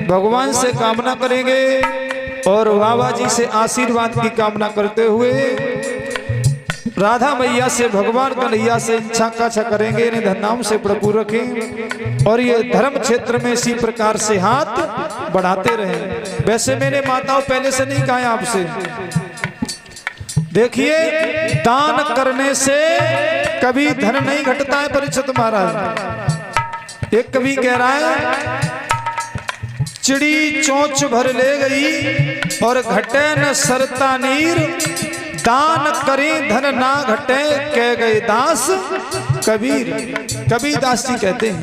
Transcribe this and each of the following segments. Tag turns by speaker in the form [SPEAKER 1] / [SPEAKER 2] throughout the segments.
[SPEAKER 1] भगवान से कामना करेंगे और बाबा जी से आशीर्वाद की कामना करते हुए राधा मैया से भगवान कन्हैया से इच्छा काछा करेंगे, इन्हें धन्नाम से प्रभु रखें और ये धर्म क्षेत्र में इसी प्रकार से हाथ बढ़ाते रहें। वैसे मैंने माताओं पहले से नहीं कहा आपसे, देखिए दान करने से कभी धन नहीं घटता है। परीक्षित महाराज एक कवि कह रहा है, चिड़ी चोंच भर ले गई और घटे न सरता नीर, दान करें धन ना घटे कह गए दास कबीर। कबीर दास जी कहते हैं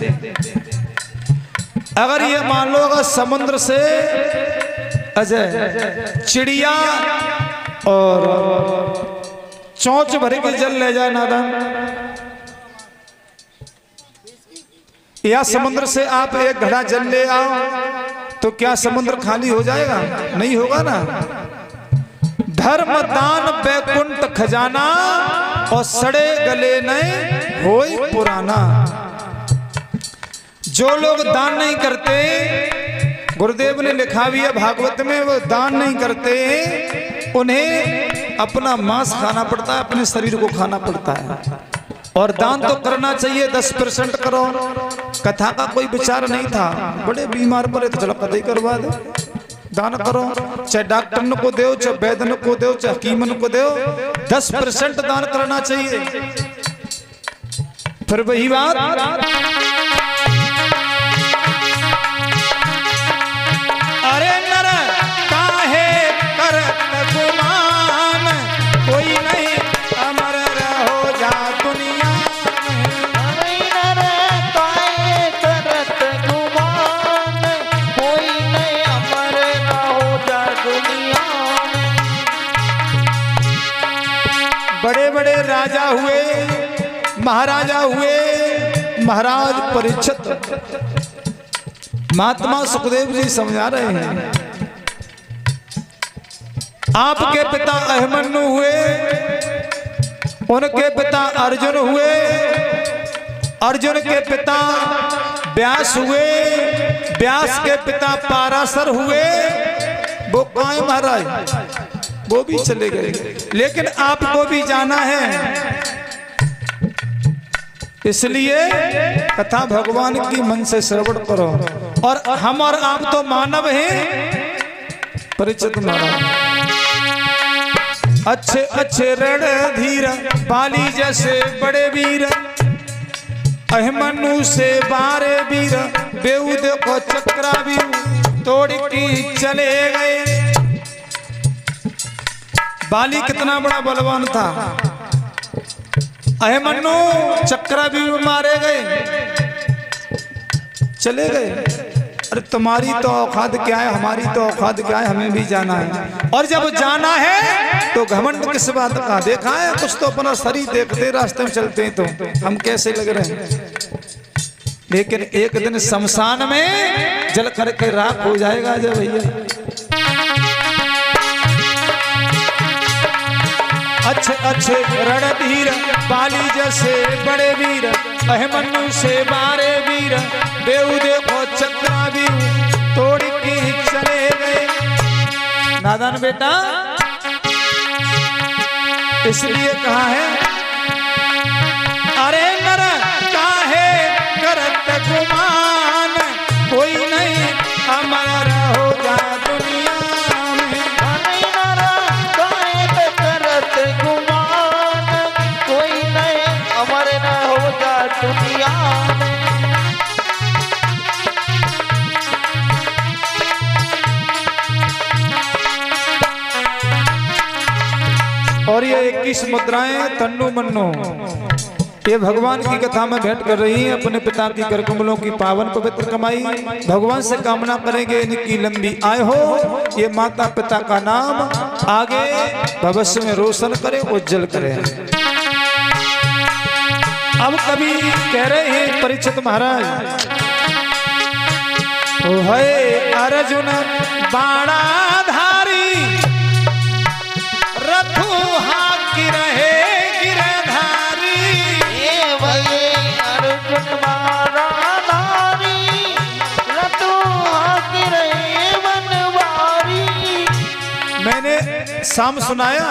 [SPEAKER 1] अगर ये मान लो अगर समुद्र से अजय चिड़िया और चोंच भर के जल ले जाए नादान, या समुद्र से आप एक घड़ा जल ले आओ तो क्या समुद्र खाली हो जाएगा? नहीं होगा ना। धर्म दान बैकुंठ खजाना और सड़े गले नए होय पुराना। जो लोग दान नहीं करते, गुरुदेव ने लिखा भी है भागवत में, वो दान नहीं करते, उन्हें अपना मांस खाना पड़ता है, अपने शरीर को खाना पड़ता है। और दान तो करना चाहिए, 10% करो। कथा का कोई विचार नहीं था, बड़े बीमार पड़े तो चलो कथा ही करवा दो, दान करो, चाहे डॉक्टर को दो, चाहे वैद्य को दो, चाहे हकीमन को दो, 10% दान करना चाहिए। फिर वही बात, अरे नर काहे करत गुमान, कोई नहीं अमर रहो जा दुनिया में।
[SPEAKER 2] अरे नर काहे करत गुमान, कोई नहीं अमर रहो जा दुनिया में।
[SPEAKER 1] बड़े बड़े राजा हुए, महाराजा हुए, महाराज परीक्षित, महात्मा सुखदेव जी समझा रहे हैं। आपके पिता अभिमन्यु हुए, उनके पिता अर्जुन हुए, अर्जुन के पिता व्यास हुए, व्यास के पिता पाराशर हुए। वो कहाँ महाराज? वो भी चले गए, लेकिन आपको भी जाना है, इसलिए कथा भगवान की मन से श्रवण करो। और हम और आप तो मानव हैं। परिचित महाराज अच्छे अच्छे रण धीर, बाली जैसे बड़े वीर, अभिमन्यु से बारे वीर, बेऊ देखो चक्राव्यूह तोड़ की चले गए। बाली कितना बड़ा बलवान था, अभिमन्यु चक्राव्यूह मारे गए, चले गए। अरे तुम्हारी तो औकात क्या है, हमारी तो औकात क्या है, हमें भी जाना है। और जब जाना है तो घमंड किस बात का? देखा है कुछ तो अपना शरीर देखते रास्ते में चलते हैं तो हम कैसे लग रहे हैं, लेकिन एक दिन शमशान में जल करके राख हो जाएगा। जब भैया अच्छे अच्छे रणधीर, बाली जैसे बड़े वीर, अभिमन्यु से बारे वीर, बेऊ देखो चक्राव्यूह तोड़ के चले गए। नादान बेटा इसलिए कहा है, अरे नर काहे करत गुमान, कोई नहीं अमर हो जा दुनिया में।
[SPEAKER 2] अरे नर काहे करत गुमान, कोई नहीं अमर न हो जा दुनिया में।
[SPEAKER 1] और ये 21 मुद्राएं तन्नु मन्नु ये भगवान की कथा में भेंट कर रही हैं। अपने पिता की कर कमलों की पावन पवित्र कमाई, भगवान से कामना करेंगे इनकी लंबी आय हो, ये माता पिता का नाम आगे भविष्य में रोशन करे, उज्जवल करे। अब कभी कह रहे हैं परीक्षित महाराज, ओ है अर्जुन बाणाधारी, रथु हाकी रहे गिरधारी।
[SPEAKER 2] अर्जुन बाणाधारी, रथु हाकी रहे
[SPEAKER 1] शाम सुनाया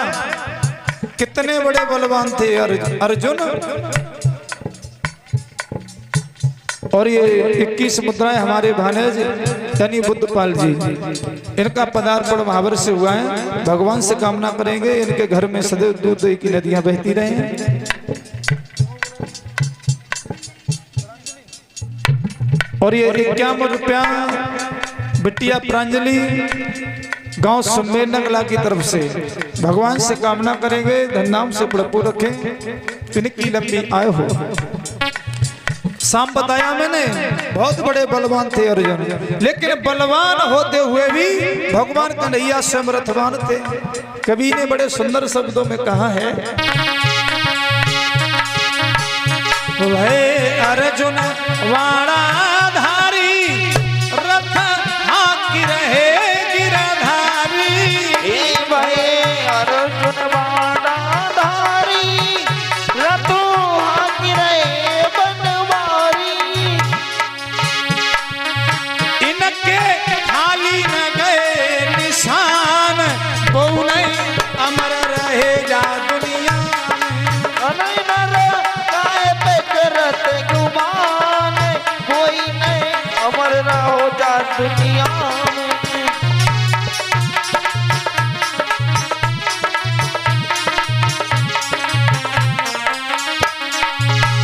[SPEAKER 1] कितने बड़े बलवान थे अर्जुन। और ये 21 मुद्राएं हमारे भानेज यानी बुद्धपाल जी, इनका पदार्पण महावर से हुआ है। भगवान से कामना करेंगे इनके घर में सदैव दूध दही की नदियां बहती रहें। और ये 51 रुपया बिटिया प्रांजलि गांव सुमेर नगला की तरफ से भगवान से कामना करेंगे धननाम से भरपूर रखें, इनकी लंबी आयु हो। शाम बताया मैंने बहुत बड़े बलवान थे अर्जुन, लेकिन बलवान होते हुए भी भगवान कन्हैया समर्थवान थे। कवि ने बड़े सुंदर शब्दों में कहा है, वह अर्जुन वाणा धारी रथ हाकी रहे गिरधारी।
[SPEAKER 2] अर्जुन वाणा धारी रथ हाकी रहे बनवारी।
[SPEAKER 1] इनके खाली न गए निशान, बहु नहीं अमर रहे जा दुनिया
[SPEAKER 2] गुमान, कोई नहीं अमर रहो जा दुनिया में।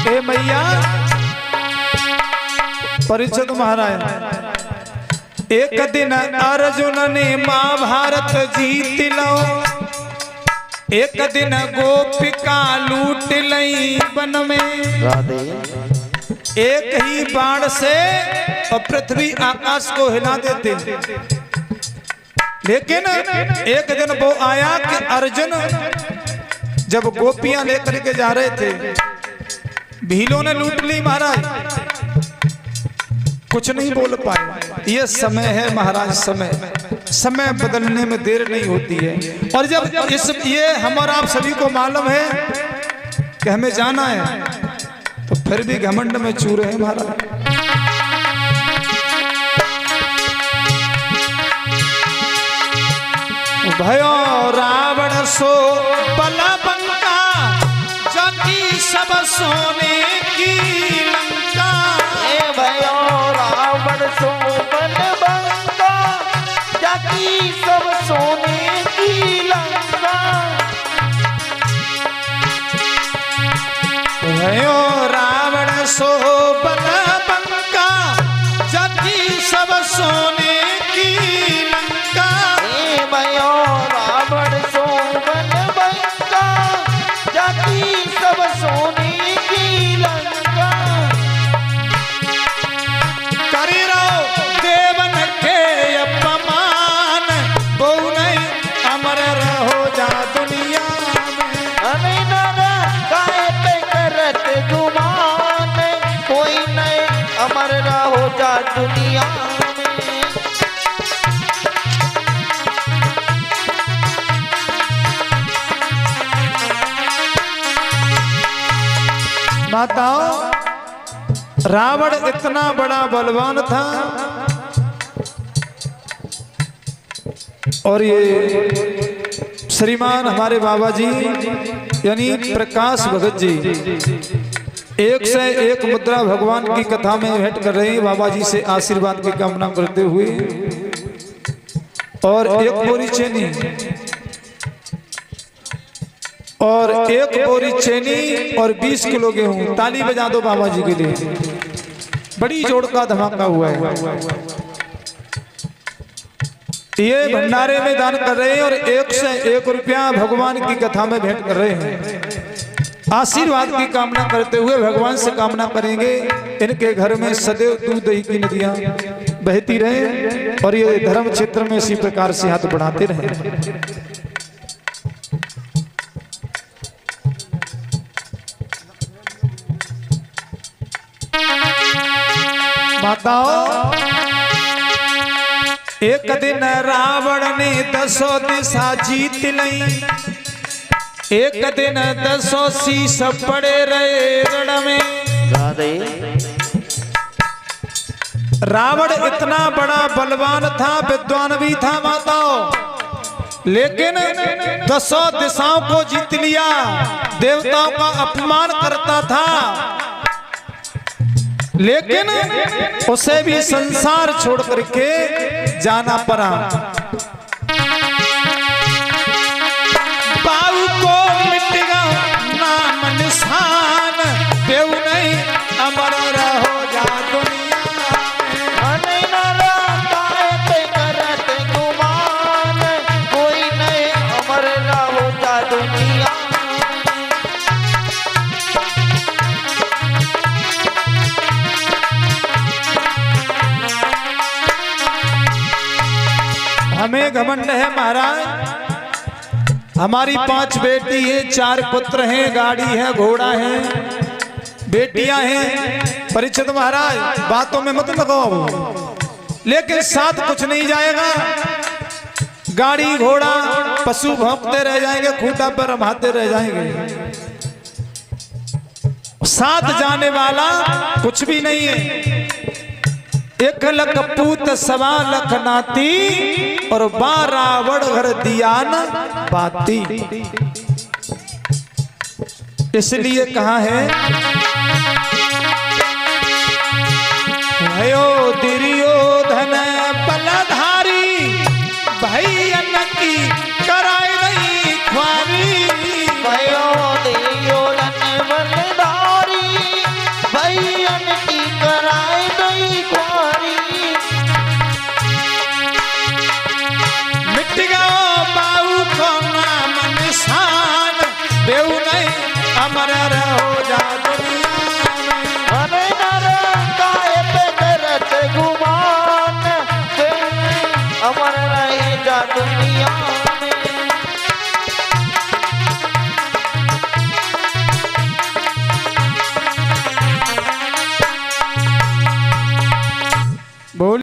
[SPEAKER 1] हे मैया परिचित महाराज, एक दिन अर्जुन ने महाभारत जीत लो, एक दिन गोपिका लूट लई वन में।
[SPEAKER 2] राधे
[SPEAKER 1] एक ही बाण से और पृथ्वी आकाश को हिला देते। लेकिन एक दिन वो आया कि अर्जुन जब गोपियां लेकर के जा रहे थे, भीलों ने लूट ली महाराज, कुछ नहीं बोल पाए। ये समय है महाराज, समय बदलने में देर नहीं होती है। और जब ये हमारा आप सभी को मालूम है कि हमें जाना है, तो फिर भी घमंड में चूर है महाराज। भयो रावण सो बलबंका, जाति सब सोने की लंका।
[SPEAKER 2] भयो रावण सो बलबंका, जाति सब सोने की लंका।
[SPEAKER 1] भयो रावण सो बलबंका, जाति सब सोने की लंका।
[SPEAKER 2] भयो रावण सो बलबंका, जाति सब सोने की लंका।
[SPEAKER 1] करी रहो देवन के अपमान, बहु नहीं अमर रहो जा दुनिया में।
[SPEAKER 2] हमें नारा काय पे करत गुमान, कोई नहीं अमर रहो जा दुनिया में।
[SPEAKER 1] माताओं, रावण इतना बड़ा बलवान था, और ये श्रीमान हमारे बाबा जी यानी प्रकाश भगत जी एक से एक मुद्रा भगवान की कथा में भेंट कर रहे हैं, बाबा जी से आशीर्वाद की कामना करते हुए। और एक बोरी चेनी और एक बोरी चेनी और 20 किलो गेहूं। ताली बजा दो बाबा जी के लिए, बड़ी जोड़ का धमाका हुआ है। ये भंडारे में दान कर रहे हैं और 1 से 1 रुपया भगवान की कथा में भेंट कर रहे हैं। आशीर्वाद की कामना करते हुए भगवान से कामना करेंगे इनके घर में सदैव दूध दही की नदियां बहती रहे और ये धर्म क्षेत्र में इसी प्रकार से हाथ बढ़ाते रहे। माताओं, एक दिन रावण ने 10 दिशा जीत ली, एक दिन 10 शीश पड़े रहे रण में।
[SPEAKER 2] राधे
[SPEAKER 1] रावण इतना बड़ा बलवान था, विद्वान भी था माताओं, लेकिन 10 दिशाओं को जीत लिया, देवताओं का अपमान करता था, लेकिन उसे भी संसार छोड़ करके जाना पड़ा। बाबू को मिट गया नाम निशान, देव नहीं अमर रहो जा दुनिया
[SPEAKER 2] कोई नहीं अमर रहो जा दुनिया।
[SPEAKER 1] हमें घमंड है महाराज, हमारी 5 बेटी है, 4 पुत्र हैं, गाड़ी है, घोड़ा है, बेटियां हैं। परीक्षित महाराज बातों में मत लगाओ, लेकिन साथ कुछ नहीं जाएगा। गाड़ी घोड़ा पशु भौंकते रह जाएंगे, खूंटा पर रमाते रह जाएंगे, साथ जाने वाला कुछ भी नहीं है। 1 लख पूत 1.25 लाख नाती, और 12 वड़ घर दिया न बाती। इसलिए कहा है भयो दुर्योधन बलधारी, भैयन की कराए नहीं ख्वारी।
[SPEAKER 2] भयो दुर्योधन बलधारी, भैयन की कराए नहीं ख्वारी।
[SPEAKER 1] मिट गया बाबू को नाम निशान, देव नहीं अमर रहो जा दुनिया में।
[SPEAKER 2] अरे नर काय पे करत गुमान, अमर रहे जा दुनिया में।
[SPEAKER 1] बोल